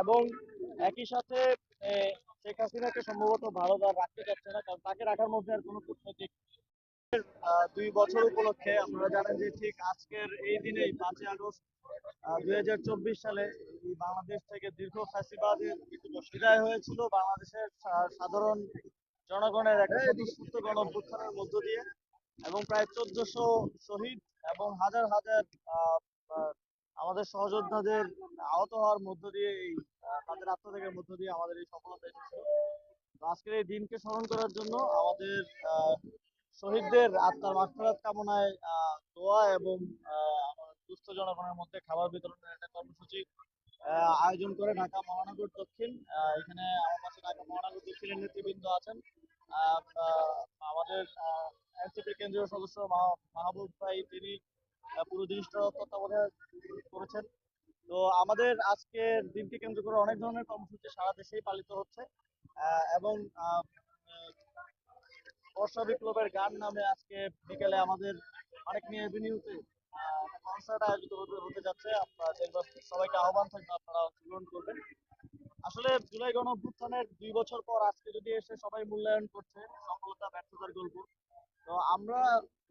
এবং একই সাথে শেখ হাসিনাকে সম্ভবত ভারত আর রাখতে চাচ্ছে না, কারণ তাকে রাখার মধ্যে আর কোনো কূটনৈতিক 2 বছর উপলক্ষে আপনারা জানেন যে ঠিক আজকের এই দিনেই 5ই আগস্ট 2024 সালে এই বাংলাদেশ থেকে দীর্ঘ ফ্যাসিবাদের বিদায় হয়েছিল বাংলাদেশের সাধারণ জনগণের একটা স্বতঃস্ফূর্ত গণ অভ্যুত্থানের মধ্য দিয়ে, এবং প্রায় 1400 শহীদ এবং হাজার হাজার আহ, আহ, আমাদের সহযোদ্ধাদের আহত হওয়ার মধ্য দিয়ে এই তাদের আত্মত্যাগের মধ্য দিয়ে আমাদের এই সফলতা এসেছিল। তো আজকের এই দিনকে স্মরণ করার জন্য আমাদের শহীদদের আত্মার মাগফিরাত কামনায় দোয়া এবং আমার দুস্থ জনগণের মধ্যে খাবার বিতরণের একটা কর্মসূচি আয়োজন করে ঢাকা মহানগর দক্ষিণ। এখানে আমার পাশে ঢাকা মহানগর দক্ষিণের নেতৃবৃন্দ আছেন। আহ, আহ, আমাদের এনসিপি কেন্দ্রীয় সদস্য মাহবুব ভাই, তিনি পুরো জিনিসটা তত্ত্বাবধান করেছেন। তো আমাদের আজকের দিনকে কেন্দ্র করে অনেক ধরনের কর্মসূচি সারা দেশেই পালিত হচ্ছে, এবং বর্ষা বিপ্লবের গান নামে আজকে বিকেলে আমাদের অনেক নিয়ে এভিনিউতে কনসার্ট আয়োজিত হতে যাচ্ছে। আপনারা দেখবেন, সবাইকে আহ্বান থাকবে আপনারা অংশগ্রহণ করবেন। আসলে জুলাই গণ অভ্যুত্থানের 2 বছর পর আজকে যদি এসে সবাই মূল্যায়ন করছে সফলতা ব্যর্থতার গল্প, তো আমরা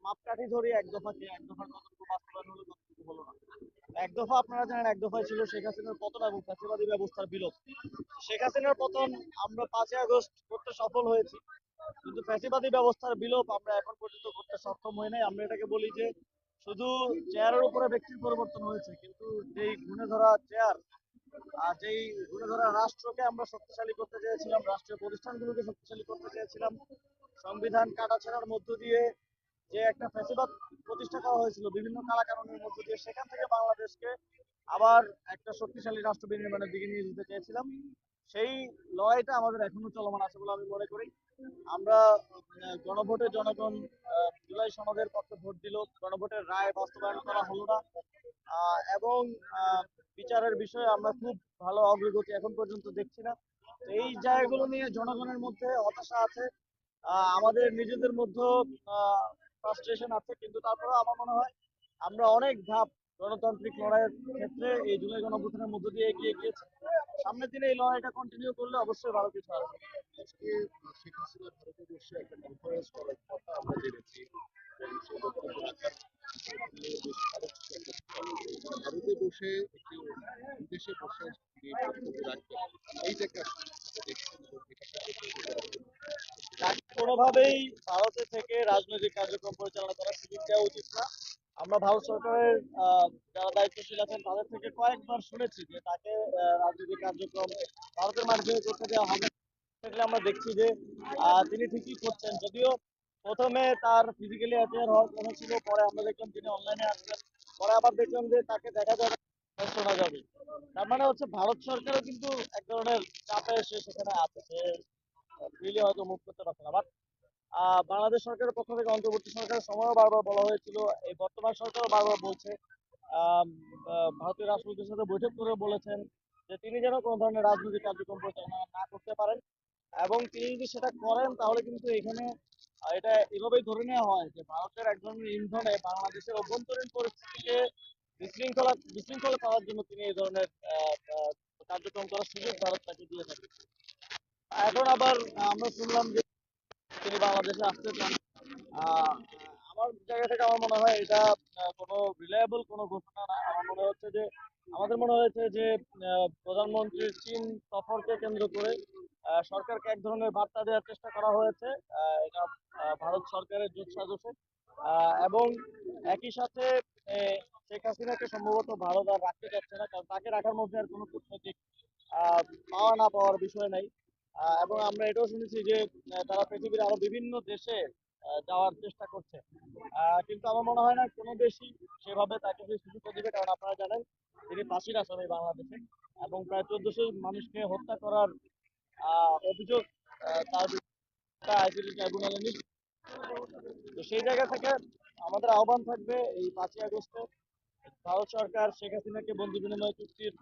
মাপকাঠি ধরি এক দফাকে, এক দফার কতটুকু বাস্তবায়ন হলো কতটুকু হলো না। এক দফা আপনারা জানেন, এক দফায় ছিল শেখ হাসিনার পতন এবং ফ্যাসিবাদী ব্যবস্থার বিলোপ। শেখ হাসিনার পতন আমরা 5ই আগস্ট করতে সফল হয়েছি, কিন্তু ফ্যাসিবাদী ব্যবস্থার বিলোপ আমরা এখন পর্যন্ত করতে সক্ষম হই নাই। আমরা এটাকে বলি যে শুধু চেয়ারের উপরে ব্যক্তির পরিবর্তন হয়েছে, কিন্তু যেই ঘুণে ধরা চেয়ার আর যেই ঘুরে ধরা রাষ্ট্রকে আমরা শক্তিশালী করতে চেয়েছিলাম, রাষ্ট্রীয় প্রতিষ্ঠানগুলোকে শক্তিশালী করতে চেয়েছিলাম, সংবিধান কাটাছেড়ার মধ্য দিয়ে যে একটা ফ্যাসিবাদ প্রতিষ্ঠা করা হয়েছিল বিভিন্ন কালাকানুনের মধ্য দিয়ে, সেখান থেকে বাংলাদেশকে আবার একটা শক্তিশালী রাষ্ট্র বিনির্মাণের দিকে নিয়ে যেতে চেয়েছিলাম। সেই লড়াইটা আমাদের এখনো চলমান আছে বলে আমি মনে করি। আমরা গণভোটে জনগণ জুলাই সনদের পক্ষে ভোট দিল, গণভোটের রায় বাস্তবায়ন করা হলো না, এবং বিচারের বিষয়ে আমরা খুব ভালো অগ্রগতি এখন পর্যন্ত দেখছি না। এই জায়গাগুলো নিয়ে জনগণের মধ্যে হতাশা আছে, আমাদের নিজেদের মধ্যে ফ্রাস্ট্রেশন আছে, কিন্তু তারপরেও আমার মনে হয় আমরা অনেক ধাপ গণতান্ত্রিক লড়াইয়ের ক্ষেত্রে এই জুলাই গণঅভ্যুত্থানের মধ্য দিয়ে এগিয়ে গিয়েছি। সামনের দিনে এই লড়াইটা কন্টিনিউ করলে অবশ্যই ভালো কিছু আসবে। আজকে শেখ হাসিনা ভারতে বসে একটা কনফারেন্স করার কথা আমরা জেনেছি, এবং সেই বক্তব্য রাখার বেশ ভালো কিছু একটা ভারতে বসে একটি বিদেশে বসে তিনি বক্তব্য রাখবেন, এইটাকে আসলে কিভাবে দেখছেন এবং এটা কার্যকর করার জন্য? তাকে কোনোভাবেই ভারতে থেকে রাজনৈতিক কার্যক্রম পরিচালনা করার সুযোগ দেওয়া উচিত না। আমরা ভারত সরকারের যারা দায়িত্বশীল আছেন তাদের থেকে কয়েকবার শুনেছি যে তাকে রাজনৈতিক কার্যক্রম ভারতের মাধ্যমে করতে দেওয়া হবে। সেগুলো আমরা দেখছি যে তিনি ঠিকই করছেন, যদিও প্রথমে তার ফিজিক্যালি অ্যাপিয়ার হওয়ার কথা ছিল, পরে আমরা দেখলাম তিনি অনলাইনে আসবেন, পরে আবার দেখলাম যে তাকে দেখা যাবে, শোনা যাবে। তার মানে হচ্ছে ভারত সরকারও কিন্তু এক ধরনের চাপে এসে সেখানে আছে, সে ফ্রিলি হয়তো মুভ করতে পারছে না। বাট বাংলাদেশ সরকারের পক্ষ থেকে অন্তর্বর্তী সরকারের সময়ও বারবার বলা হয়েছিল, এই বর্তমান সরকারও বারবার বলছে, আম, ভারতীয় রাষ্ট্রপতির সাথে বৈঠক করে বলেছেন যে তিনি যেন কোনো ধরনের রাজনৈতিক কার্যক্রম পরিচালনা না করতে পারেন, এবং তিনি যদি সেটা করেন তাহলে কিন্তু এখানে এটা এভাবেই ধরে নেওয়া হয় যে ভারতের এক ধরনের ইন্ধনে বাংলাদেশের অভ্যন্তরীণ পরিস্থিতিকে বিশৃঙ্খলা করার জন্য তিনি এই ধরনের কার্যক্রম করার সুযোগ ভারত তাকে দিয়ে থাকে। এখন আবার আমরা শুনলাম যে তিনি বাংলাদেশে আসতে চান। আহ, আমার জায়গা থেকে আমার মনে হয় এটা কোনো রিলায়েবল কোনো ঘোষণা না। আমার মনে হচ্ছে যে আমাদের মনে হয়েছে যে প্রধানমন্ত্রীর চীন সফরকে কেন্দ্র করে সরকারকে এক ধরনের বার্তা দেওয়ার চেষ্টা করা হয়েছে, এটা ভারত সরকারের জোট সাজসে, এবং একই সাথে শেখ হাসিনাকে সম্ভবত ভারত আর রাখতে চাচ্ছে না, কারণ তাকে রাখার মধ্যে আর কোনো কূটনৈতিক পাওয়া না পাওয়ার বিষয় নাই। এবং আমরা এটাও শুনেছি যে তারা পৃথিবীর আরো বিভিন্ন দেশে যাওয়ার চেষ্টা করছে, কিন্তু আমার মনে হয় না কোনো দেশই সেভাবে তাকে যে সুযোগ দিবে, কারণ আপনারা জানেন তিনি ফাঁসির আসামি বাংলাদেশে, এবং প্রায় 1400 মানুষকে হত্যা করার অভিযোগ তার বিরুদ্ধে আইসিসি ট্রাইব্যুনালে নিচ্ছে। তো সেই জায়গা থেকে আমাদের আহ্বান থাকবে এই 5ই আগস্টে ভারত সরকার শেখ হাসিনাকে বন্দি বিনিময় চুক্তির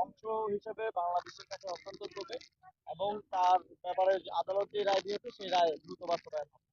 অংশ হিসেবে বাংলাদেশের কাছে হস্তান্তর করবে, এবং তার ব্যাপারে আদালত যে রায় দিয়েছে সেই রায় দ্রুত বাস্তবায়ন হবে।